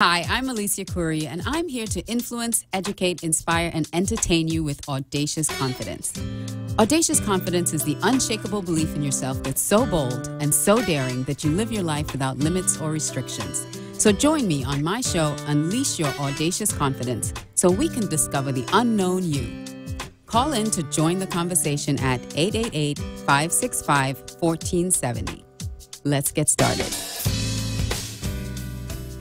Hi, I'm Alicia Curry, and I'm here to influence, educate, inspire, and entertain you with Audacious Confidence. Audacious Confidence is the unshakable belief in yourself that's so bold and so daring that you live your life without limits or restrictions. So join me on my show, Unleash Your Audacious Confidence, so we can discover the unknown you. Call in to join the conversation at 888-565-1470. Let's get started.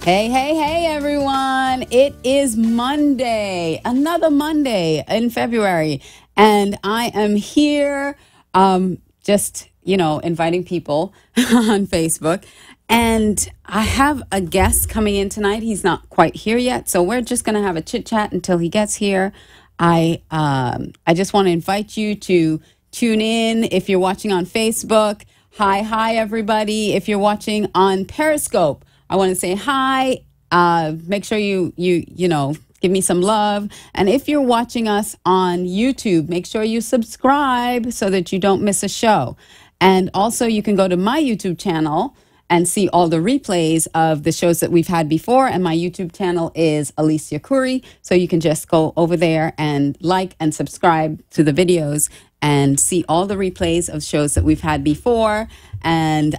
Hey, everyone. It is Monday, another Monday in February. And I am here inviting people on Facebook. And I have a guest coming in tonight. He's not quite here yet, so we're just going to have a chit chat until he gets here. I just want to invite you to tune in if you're watching on Facebook. Hi, everybody. If you're watching on Periscope, I want to say hi. Make sure you give me some love. And if you're watching us on YouTube, make sure you subscribe so that you don't miss a show. And also you can go to my YouTube channel and see all the replays of the shows that we've had before. And my YouTube channel is Alicia Curry. So you can just go over there and like and subscribe to the videos and see all the replays of shows that we've had before. And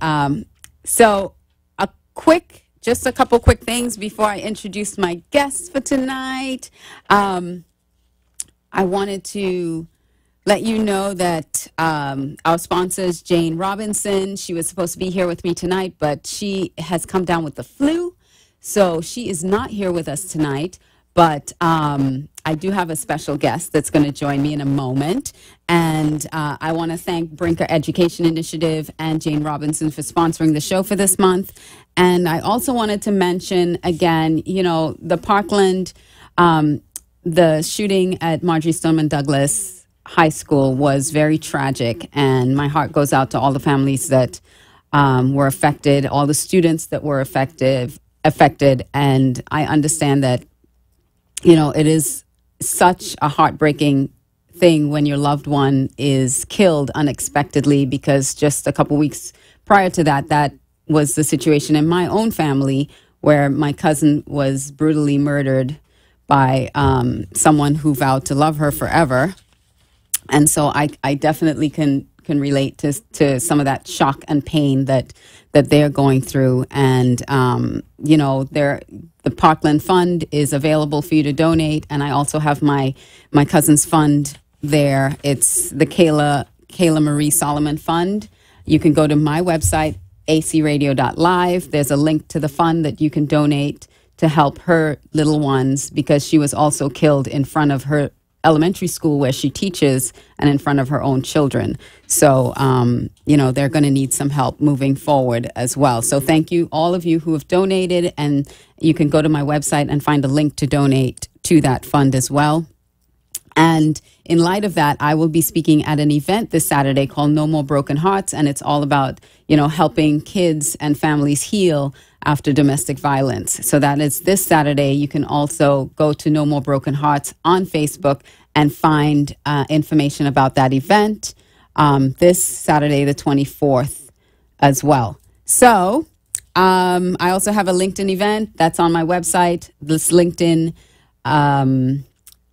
just a couple quick things before I introduce my guests for tonight. I wanted to let you know that our sponsor is Jane Robinson. She was supposed to be here with me tonight, but she has come down with the flu, so she is not here with us tonight. But I do have a special guest that's going to join me in a moment. And I want to thank Brinker Education Initiative and Jane Robinson for sponsoring the show for this month. And I also wanted to mention, again, the Parkland, the shooting at Marjorie Stoneman Douglas High School was very tragic. And my heart goes out to all the families that were affected, all the students that were affected. And I understand that it is such a heartbreaking thing when your loved one is killed unexpectedly, because just a couple weeks prior to that was the situation in my own family where my cousin was brutally murdered by someone who vowed to love her forever. And so I definitely can relate to some of that shock and pain that they're going through. And, the Parkland Fund is available for you to donate. And I also have my cousin's fund there. It's the Kayla Marie Solomon Fund. You can go to my website, acradio.live. There's a link to the fund that you can donate to help her little ones, because she was also killed in front of her elementary school where she teaches and in front of her own children. So, they're going to need some help moving forward as well. So thank you, all of you who have donated, and you can go to my website and find a link to donate to that fund as well. And in light of that, I will be speaking at an event this Saturday called No More Broken Hearts. And it's all about, helping kids and families heal after domestic violence. So that is this Saturday. You can also go to No More Broken Hearts on Facebook and find information about that event this Saturday, the 24th as well. So I also have a LinkedIn event that's on my website. This LinkedIn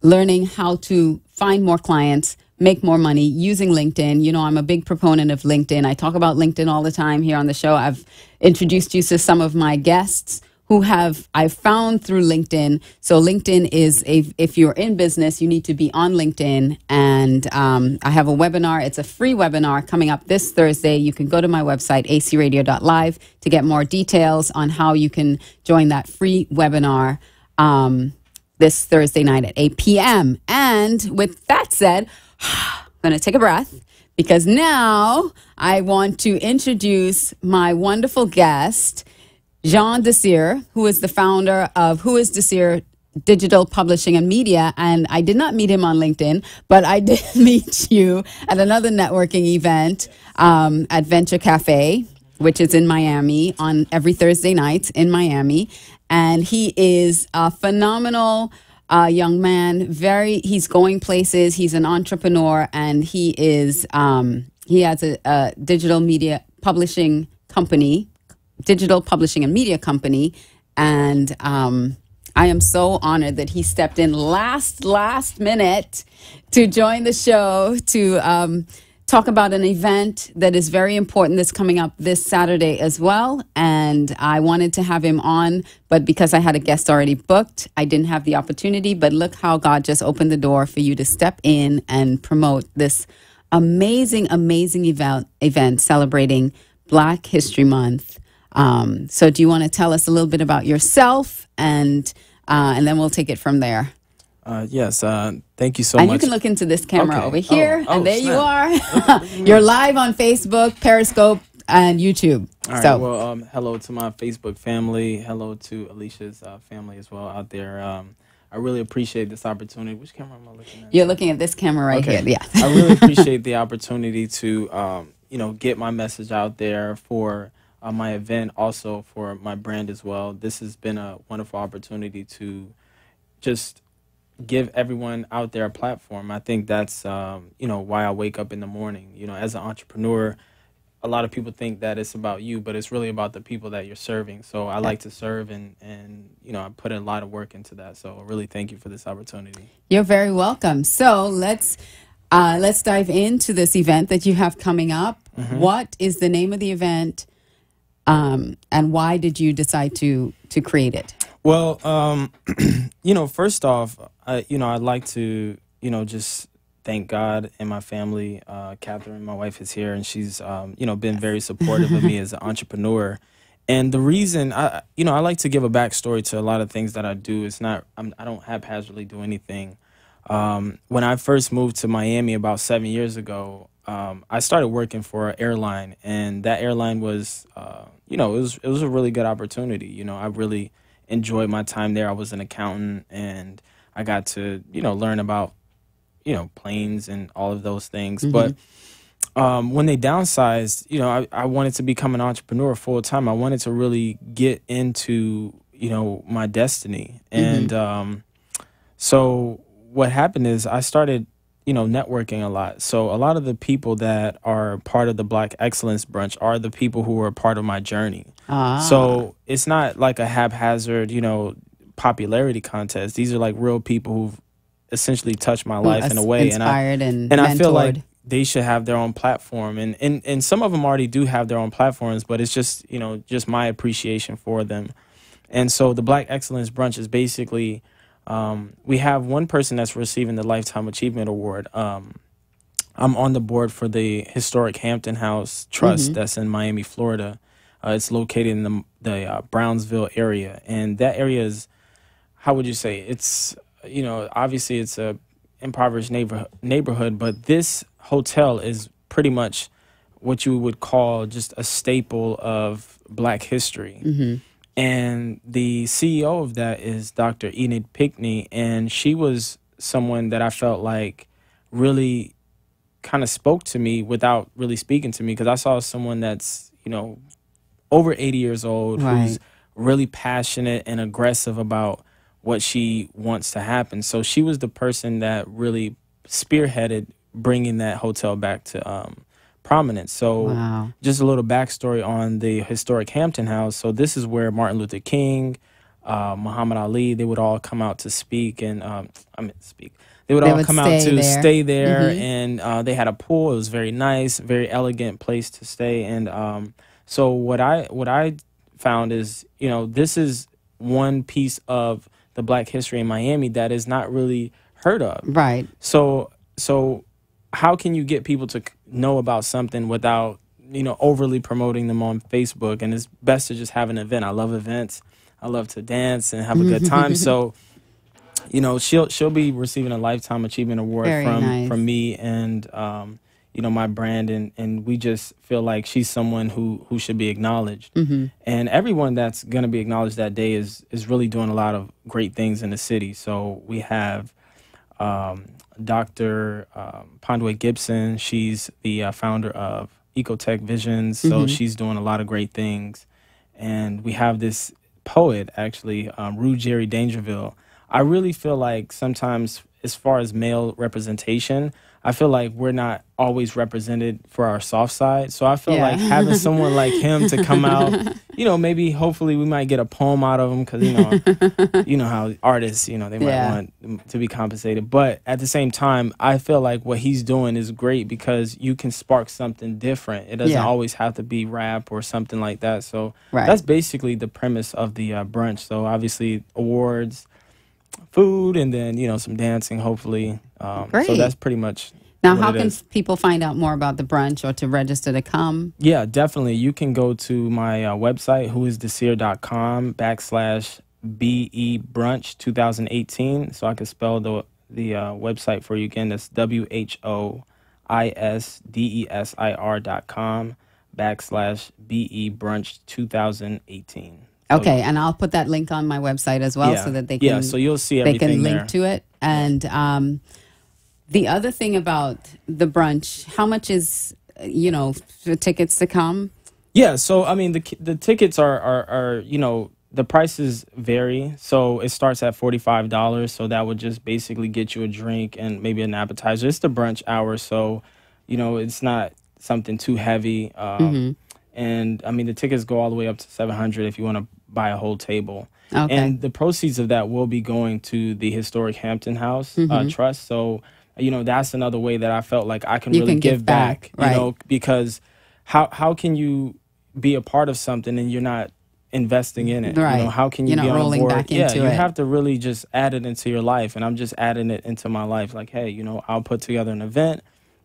learning how to find more clients, make more money using LinkedIn. I'm a big proponent of LinkedIn. I talk about LinkedIn all the time here on the show. I've introduced you to some of my guests who I've found through LinkedIn. So LinkedIn is, if you're in business, you need to be on LinkedIn. And I have a webinar. It's a free webinar coming up this Thursday. You can go to my website, acradio.live, to get more details on how you can join that free webinar this Thursday night at 8 p.m. And with that said, I'm going to take a breath, because now I want to introduce my wonderful guest, Jean Desir, who is the founder of Who is Desir Digital Publishing and Media. And I did not meet him on LinkedIn, but I did meet you at another networking event at Venture Cafe, which is in Miami, on every Thursday night in Miami. And he is a phenomenal young man. He's going places. He's an entrepreneur, and he has a digital publishing and media company, And I am so honored that he stepped in last minute to join the show to talk about an event that is very important that's coming up this Saturday as well. And I wanted to have him on, but because I had a guest already booked, I didn't have the opportunity. But look how God just opened the door for you to step in and promote this amazing event celebrating Black History Month. So do you want to tell us a little bit about yourself, and then we'll take it from there? Yes, thank you so and much. You can look into this camera over here, and there snap. you are. You're live on Facebook, Periscope, and YouTube. All right, so, well, hello to my Facebook family. Hello to Alicia's family as well out there. I really appreciate this opportunity. Which camera am I looking at? You're looking at this camera right here. Yeah. I really appreciate the opportunity to, get my message out there for my event, also for my brand as well. This has been a wonderful opportunity to just give everyone out there a platform. I think that's, why I wake up in the morning. As an entrepreneur, a lot of people think that it's about you, but it's really about the people that you're serving. So I like to serve, and I put a lot of work into that. So I really thank you for this opportunity. You're very welcome. So let's dive into this event that you have coming up. Mm-hmm. What is the name of the event, and why did you decide to create it? Well, first off, I'd like to, just thank God and my family. Catherine, my wife, is here, and she's, been very supportive of me as an entrepreneur. And the reason I like to give a backstory to a lot of things that I do. It's not, I don't haphazardly do anything. When I first moved to Miami about 7 years ago, I started working for an airline, and that airline was, it was a really good opportunity. I really enjoyed my time there. I was an accountant, and I got to, learn about, planes and all of those things. Mm-hmm. But when they downsized, I wanted to become an entrepreneur full time. I wanted to really get into, my destiny. And so what happened is I started, networking a lot. So a lot of the people that are part of the Black Excellence Brunch are the people who were part of my journey. So it's not like a haphazard, popularity contest. These are like real people who've essentially touched my life in a way. Inspired and I feel like they should have their own platform. And some of them already do have their own platforms, but it's just, just my appreciation for them. And so the Black Excellence Brunch is basically, we have one person that's receiving the Lifetime Achievement Award. I'm on the board for the historic Hampton House Trust that's in Miami, Florida. It's located in the Brownsville area. And that area is, how would you say, it's, obviously it's a impoverished neighborhood, but this hotel is pretty much what you would call just a staple of Black history. And the CEO of that is Dr. Enid Pickney, and she was someone that I felt like really kind of spoke to me without really speaking to me, because I saw someone that's, over 80 years old, who's really passionate and aggressive about what she wants to happen. So she was the person that really spearheaded bringing that hotel back to prominence. So just a little backstory on the historic Hampton House. So this is where Martin Luther King, Muhammad Ali, they would all come out to speak, and they would all come out to stay there, and they had a pool. It was very nice, very elegant place to stay. And so what I found is, this is one piece of the Black history in Miami that is not really heard of. Right. So how can you get people to know about something without, overly promoting them on Facebook? And it's best to just have an event. I love events. I love to dance and have a good time. So, she'll be receiving a Lifetime Achievement Award from me and, my brand. And we just feel like she's someone who should be acknowledged. And everyone that's going to be acknowledged that day is really doing a lot of great things in the city. So we have Dr. Pondway Gibson. She's the founder of Ecotech Visions. So she's doing a lot of great things. And we have this poet, actually, Rue Jerry Dangerville. I really feel like sometimes as far as male representation, I feel like we're not always represented for our soft side. So I feel like having someone like him to come out, maybe hopefully we might get a poem out of him because, you know how artists, they might want to be compensated. But at the same time, I feel like what he's doing is great because you can spark something different. It doesn't always have to be rap or something like that. So that's basically the premise of the brunch. So obviously awards, food, and then, some dancing, hopefully. Great. So that's pretty much now, how can people find out more about the brunch or to register to come? Yeah, definitely. You can go to my website, whoisdesir.com/BE Brunch 2018. So I can spell the website for you again. That's WHOISDESIR.com/BE Brunch 2018. Okay, and I'll put that link on my website as well so that they can. Yeah, so you'll see everything they can link there. to it. And the other thing about the brunch, how much is for tickets to come? Yeah, so I mean the tickets are the prices vary. So it starts at $45. So that would just basically get you a drink and maybe an appetizer. It's the brunch hour, so it's not something too heavy. And I mean the tickets go all the way up to $700 if you want to buy a whole table. Okay. And the proceeds of that will be going to the Historic Hampton House Trust. So that's another way that I felt like I can really give back, because how can you be a part of something and you're not investing in it? Right. How can you you're be not on rolling board? Back into you it. have to really just add it into your life, and I'm just adding it into my life. Like, hey, I'll put together an event,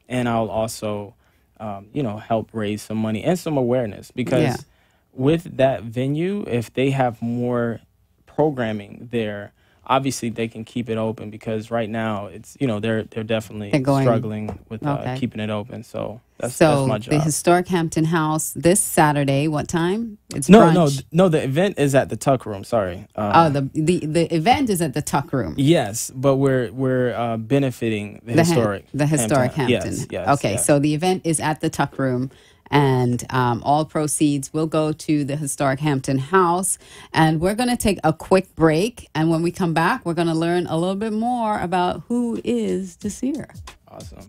and I'll also, help raise some money and some awareness because with that venue, if they have more programming there, obviously they can keep it open because right now it's they're definitely struggling with keeping it open. So that's my job. The Historic Hampton House this Saturday. What time? It's brunch. No. The event is at the Tuck Room. Sorry. The event is at the Tuck Room. Yes, but we're benefiting the historic Hampton. Yes. Okay, so the event is at the Tuck Room. And all proceeds will go to the Historic Hampton House. And we're going to take a quick break. And when we come back, we're going to learn a little bit more about who is Desir. Awesome.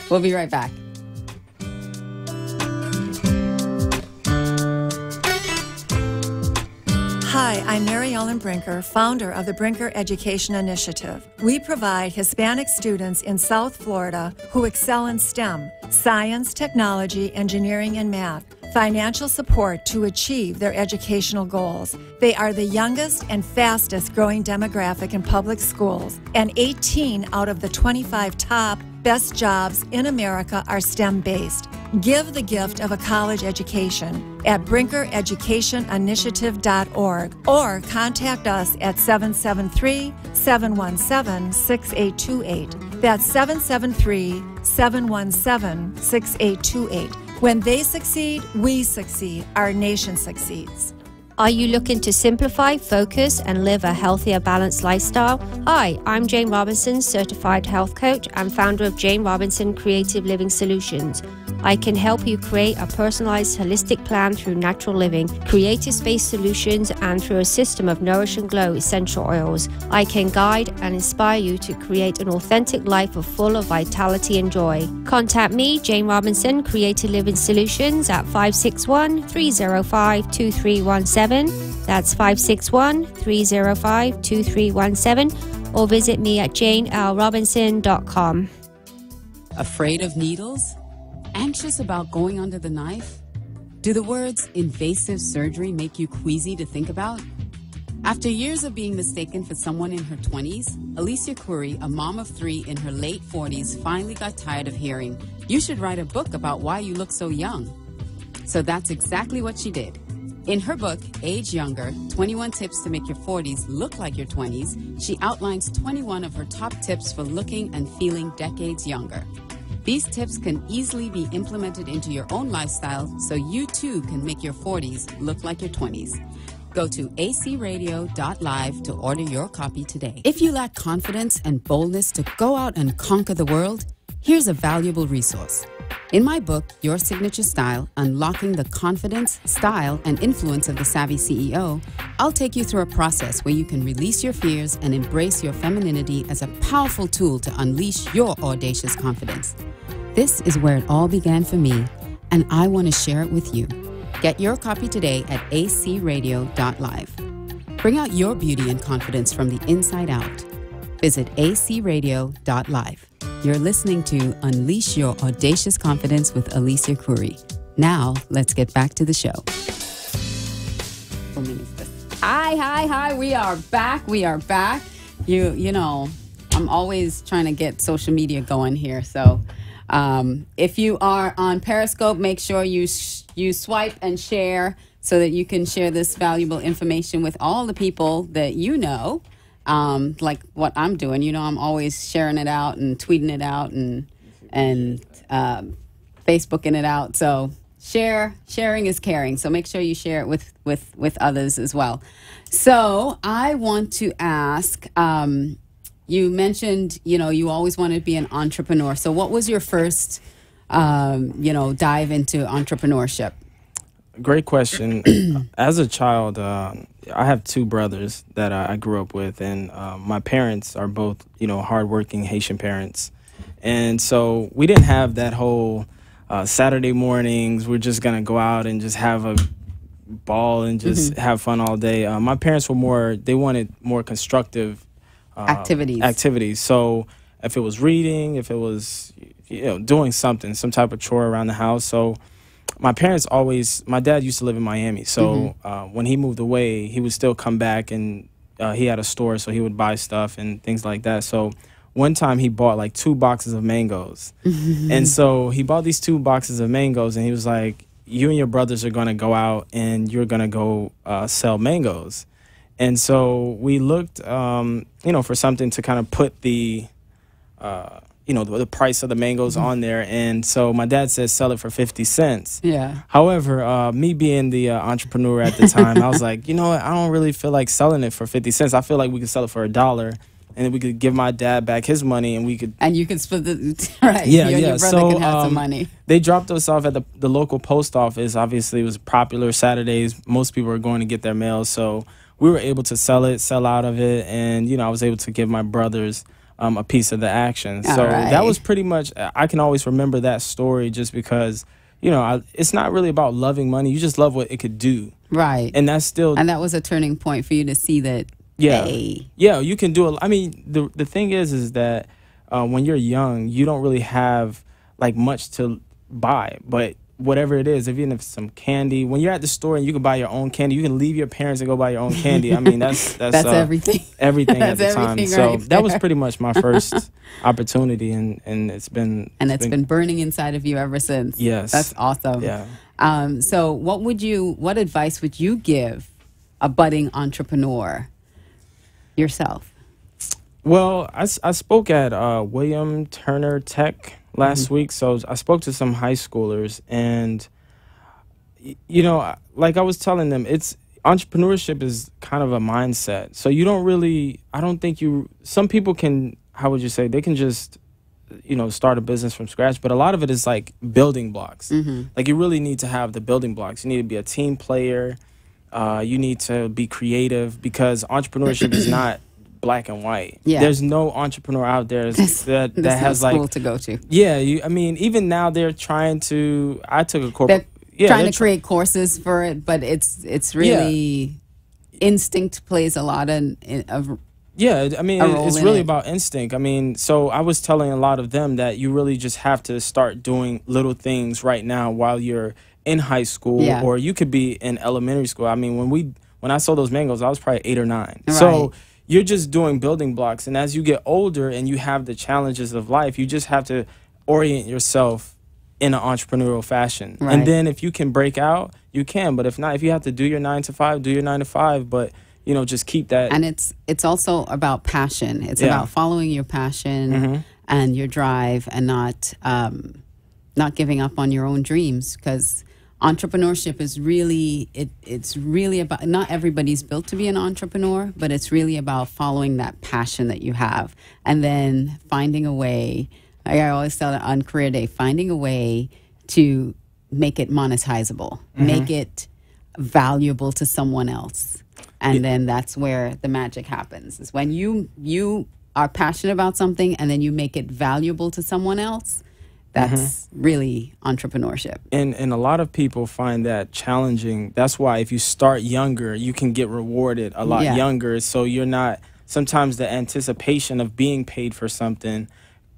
We'll be right back. Hi, I'm Mary Ellen Brinker, founder of the Brinker Education Initiative. We provide Hispanic students in South Florida who excel in STEM, science, technology, engineering, and math, financial support to achieve their educational goals. They are the youngest and fastest growing demographic in public schools, and 18 out of the 25 top best jobs in America are STEM-based. Give the gift of a college education at brinkereducationinitiative.org or contact us at 773-717-6828. That's 773-717-6828. When they succeed, we succeed. Our nation succeeds. Are you looking to simplify, focus, and live a healthier, balanced lifestyle? Hi, I'm Jane Robinson, certified health coach and founder of Jane Robinson Creative Living Solutions. I can help you create a personalized, holistic plan through natural living, creative space solutions, and through a system of Nourish and Glow essential oils. I can guide and inspire you to create an authentic life full of vitality and joy. Contact me, Jane Robinson, Creative Living Solutions, at 561-305-2317. That's 561-305-2317. Or visit me at janelrobinson.com. Afraid of needles? Anxious about going under the knife? Do the words invasive surgery make you queasy to think about? After years of being mistaken for someone in her 20s, Alicia Curry, a mom of 3 in her late 40s, finally got tired of hearing, "You should write a book about why you look so young." So that's exactly what she did. In her book, Age Younger, 21 Tips to Make Your 40s Look Like Your 20s, she outlines 21 of her top tips for looking and feeling decades younger. These tips can easily be implemented into your own lifestyle so you too can make your 40s look like your 20s. Go to acradio.live to order your copy today. If you lack confidence and boldness to go out and conquer the world, here's a valuable resource. In my book, Your Signature Style, Unlocking the Confidence, Style, and Influence of the Savvy CEO, I'll take you through a process where you can release your fears and embrace your femininity as a powerful tool to unleash your audacious confidence. This is where it all began for me, and I want to share it with you. Get your copy today at acradio.live. Bring out your beauty and confidence from the inside out. Visit acradio.live. You're listening to Unleash Your Audacious Confidence with Alicia Khoury. Now, let's get back to the show. Hi. We are back. You know, I'm always trying to get social media going here. So if you are on Periscope, make sure you swipe and share so that you can share this valuable information with all the people that you know. Like what I'm doing, you know, I'm always sharing it out and tweeting it out and Facebooking it out. So sharing is caring. So make sure you share it with others as well. So I want to ask, you mentioned, you know, you always wanted to be an entrepreneur. So what was your first, dive into entrepreneurship? Great question. As a child, I have two brothers that I grew up with, and my parents are both, hardworking Haitian parents. And so we didn't have that whole Saturday mornings, we're just going to go out and just have a ball and just have fun all day. My parents they wanted more constructive activities. So if it was reading, if it was, doing some type of chore around the house. So my dad used to live in Miami. So when he moved away, he would still come back, and he had a store, so he would buy stuff and things like that. So one time he bought like 2 boxes of mangoes. And so he bought these 2 boxes of mangoes, and he was like, you and your brothers are going to go out and you're going to go sell mangoes. And so we looked, for something to kind of put the price of the mangoes on there. And so my dad said, sell it for 50 cents. Yeah. However, me being the entrepreneur at the time, I was like, you know what? I don't really feel like selling it for 50 cents. I feel like we could sell it for $1, and then we could give my dad back his money, and we could. And you could split the, right. Yeah, you and your brother can have some money. They dropped us off at the local post office. Obviously, it was popular Saturdays. Most people were going to get their mail. So we were able to sell out of it. And, I was able to give my brothers a piece of the action. So that was pretty much, I can always remember that story just because, it's not really about loving money. You just love what it could do. Right. And that's still. And that was a turning point for you to see that. Yeah. Hey. Yeah, you can do it. I mean, the thing is that when you're young, you don't really have like much to buy, but whatever it is, even if it's some candy, when you're at the store and you can buy your own candy, you can leave your parents and go buy your own candy. I mean, that's everything. Everything That's at the time. everything So right that there. was pretty much my first opportunity, and it's been burning inside of you ever since. Yes. That's awesome. Yeah. So what advice would you give a budding entrepreneur yourself? Well, I spoke at William Turner Tech last week, so I spoke to some high schoolers, and like I was telling them, entrepreneurship is kind of a mindset. So you don't really, I don't think some people can, how would you say, they can just start a business from scratch, but a lot of it is like building blocks. Like you really need to have the building blocks. You need to be a team player. You need to be creative, because entrepreneurship is not black and white. Yeah. There's no entrepreneur out there that has no like school to go to. Yeah, even now they're trying to. I took a corporate. Trying to create courses for it, but it's really instinct plays a lot of. Yeah, I mean, it's really about instinct. I mean, so I was telling a lot of them that you really just have to start doing little things right now while you're in high school, or you could be in elementary school. I mean, when I sold those mangoes, I was probably 8 or 9. Right. So you're just doing building blocks. And as you get older and you have the challenges of life, you just have to orient yourself in an entrepreneurial fashion. Right. And then if you can break out, you can. But if not, if you have to do your 9 to 5, do your 9 to 5. But, just keep that. And it's also about passion. It's about following your passion and your drive, and not giving up on your own dreams, because entrepreneurship is really, it's really about, not everybody's built to be an entrepreneur, but it's really about following that passion that you have, and then finding a way Like I always tell on Career Day, finding a way to make it monetizable, make it valuable to someone else. And then that's where the magic happens, is when you are passionate about something and then you make it valuable to someone else. That's really entrepreneurship. And a lot of people find that challenging. That's why if you start younger, you can get rewarded a lot younger. So you're not, sometimes the anticipation of being paid for something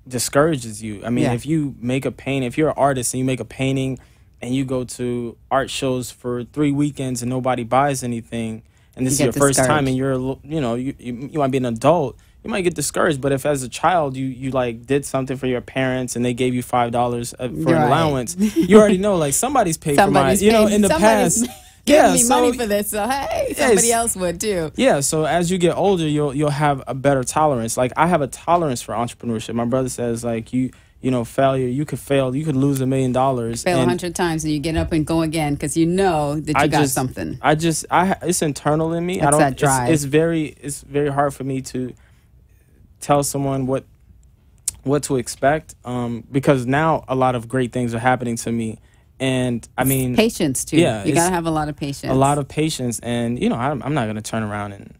discourages you. I mean, if you make a painting, if you're an artist and you make a painting and you go to art shows for 3 weekends and nobody buys anything, and this is your first time and you're, you might be an adult, you might get discouraged. But if as a child you like did something for your parents and they gave you $5 for an allowance, you already know like somebody's paid for my, in the past. Give me money for this, so hey, somebody else would too. Yeah, so as you get older, you'll have a better tolerance. Like I have a tolerance for entrepreneurship. My brother says like failure, you could fail, you could lose $1 million, fail 100 times, and you get up and go again because you know that you got something. It's internal in me. It's that drive. It's very hard for me to tell someone what to expect, because now a lot of great things are happening to me. And I mean, patience too. Yeah, you gotta have a lot of patience. A lot of patience, and I'm not gonna turn around and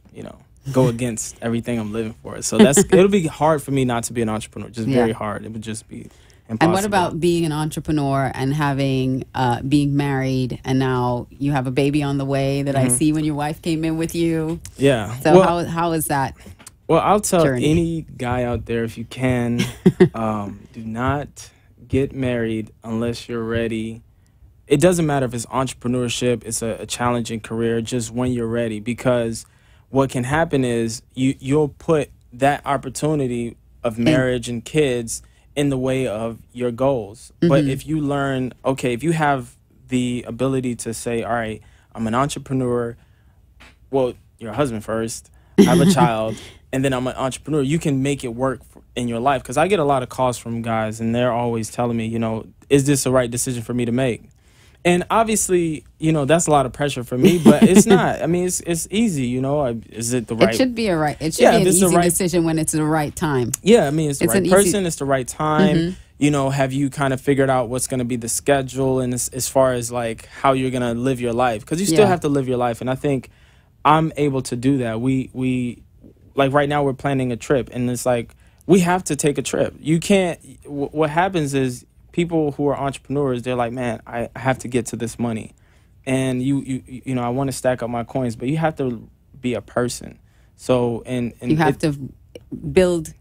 go against everything I'm living for. So it'll be hard for me not to be an entrepreneur. Just very hard. It would just be impossible. And what about being an entrepreneur and having being married, and now you have a baby on the way that I see when your wife came in with you? Yeah. So how is that? Well, I'll tell journey? Any guy out there, if you can, do not get married unless you're ready. It doesn't matter if it's entrepreneurship, it's a challenging career, just when you're ready. Because what can happen is you'll put that opportunity of marriage and kids in the way of your goals. But if you learn, if you have the ability to say, all right, I'm an entrepreneur, well, you're a husband first, I have a child, and then I'm an entrepreneur, you can make it work in your life. Because I get a lot of calls from guys, and they're always telling me, is this the right decision for me to make? And obviously, that's a lot of pressure for me, but it's not. I mean, it's easy, Is it the right? It should be an easy decision when it's the right time. Yeah, I mean, it's the right person, it's the right time. Have you kind of figured out what's going to be the schedule, and as far as like how you're going to live your life? Because you still have to live your life, and I think I'm able to do that. We like right now we're planning a trip, and it's like we have to take a trip. You can't. What happens is, people who are entrepreneurs, they're like, man, I have to get to this money, and I want to stack up my coins, but you have to be a person. So and you have to build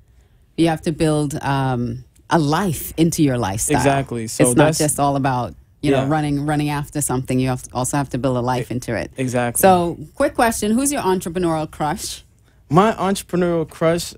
a life into your lifestyle. Exactly. So it's not just all about running after something. You also have to build a life into it. Exactly. So quick question: who's your entrepreneurial crush? My entrepreneurial crush,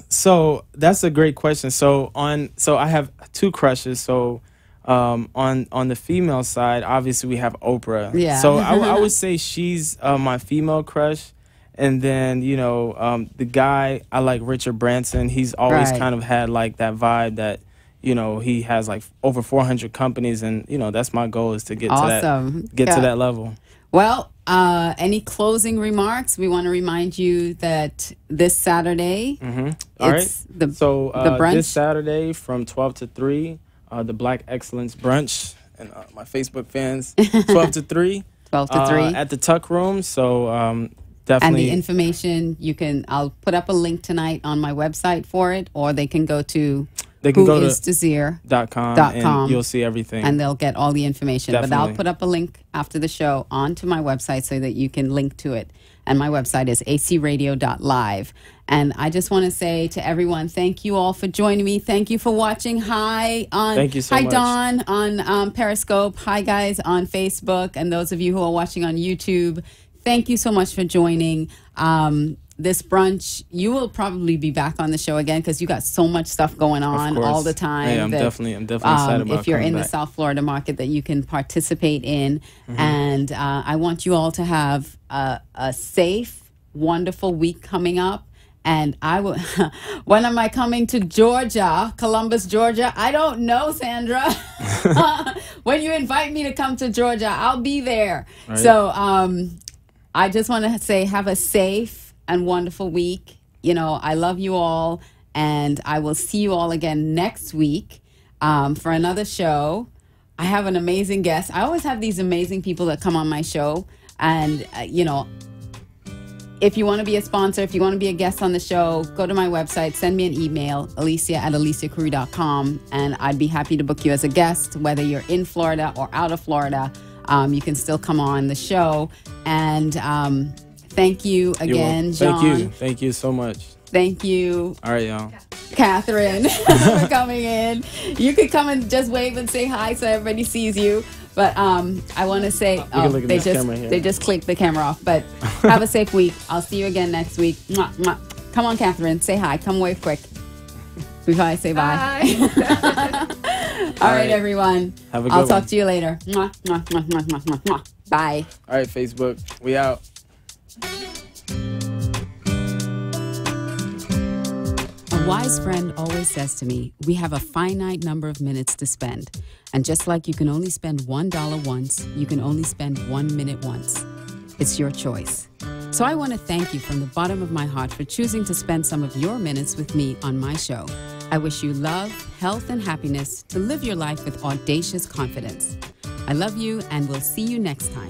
so that's a great question. So I have 2 crushes. So on the female side, obviously we have Oprah. Yeah. So I would say she's my female crush. And then, the guy, I like Richard Branson. He's always kind of had like that vibe that, he has like over 400 companies, and that's my goal, is to get to that level. Well, any closing remarks? We want to remind you that this Saturday, All right. the brunch. This Saturday from 12 to 3, the Black Excellence Brunch, and my Facebook fans, 12 to 3. 12 to 3. At the Tuck Room. So definitely. And the information, I'll put up a link tonight on my website for it, or they can go to whoisdesir.com and you'll see everything. And they'll get all the information. Definitely. But I'll put up a link after the show onto my website so that you can link to it. And my website is acradio.live. And I just want to say to everyone, thank you all for joining me. Thank you for watching. Thank you so much. Dawn on Periscope. Hi, guys, on Facebook. And those of you who are watching on YouTube, thank you so much for joining. This brunch, you will probably be back on the show again because you got so much stuff going on all the time. Hey, I'm definitely excited about if you're in back. the South Florida market that you can participate in. And I want you all to have a safe, wonderful week coming up. And I will. When am I coming to Georgia, Columbus, Georgia? I don't know, Sandra. When you invite me to come to Georgia, I'll be there. Right. So I just want to say, have a safe and wonderful week. I love you all, And I will see you all again next week for another show. I have an amazing guest. I always have these amazing people that come on my show. And, if you want to be a sponsor, if you want to be a guest on the show, go to my website, send me an email, alicia@aliciacrew.com, and I'd be happy to book you as a guest, whether you're in Florida or out of Florida. You can still come on the show. And thank you again, John. Thank you so much. Thank you. All right, y'all. Catherine, for coming in. You could come and just wave and say hi so everybody sees you. But I want to say, they just clicked the camera off. But have a safe week. I'll see you again next week. Mwah, mwah. Come on, Catherine, say hi. Come wave quick before I say bye. All right, everyone. Have a good I'll one. talk to you later. Mwah, mwah, mwah, mwah, mwah, mwah, mwah. Bye. All right, Facebook. We out. A wise friend always says to me, we have a finite number of minutes to spend. And just like you can only spend $1 once, you can only spend 1 minute once. It's your choice. So I want to thank you from the bottom of my heart for choosing to spend some of your minutes with me on my show. I wish you love, health, and happiness to live your life with audacious confidence. I love you, and we'll see you next time.